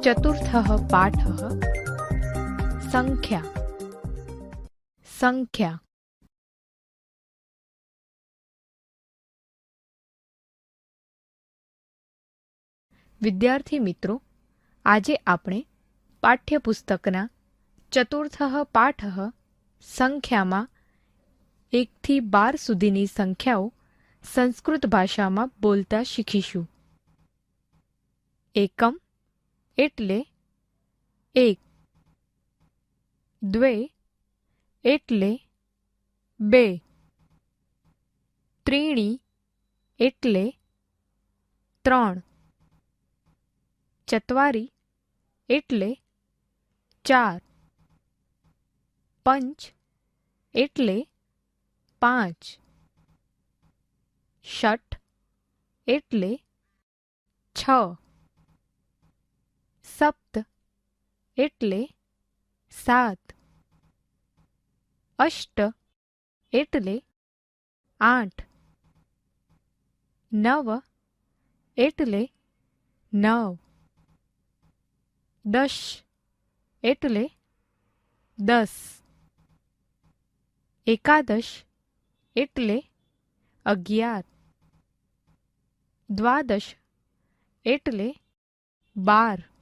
ચતુર્થઃ પાઠઃ સંખ્યા. સંખ્યા. વિદ્યાર્થી મિત્રો, આજે આપણે પાઠ્યપુસ્તકના ચતુર્થઃ પાઠઃ સંખ્યામાં 1 થી 12 સુધીની સંખ્યાઓ સંસ્કૃત ભાષામાં બોલતા શીખીશું. એકમ એટલે 1, દ્વે એટલે 2, ત્રીણી એટલે 3, ચત્વારી એટલે 4, પંચ એટલે 5, ષઠ એટલે 6, સપ્ત એટલે 7, અષ્ટ એટલે 8, નવ એટલે 9, દશ એટલે 10, એકાદશ એટલે 11, દ્વાદશ એટલે 12,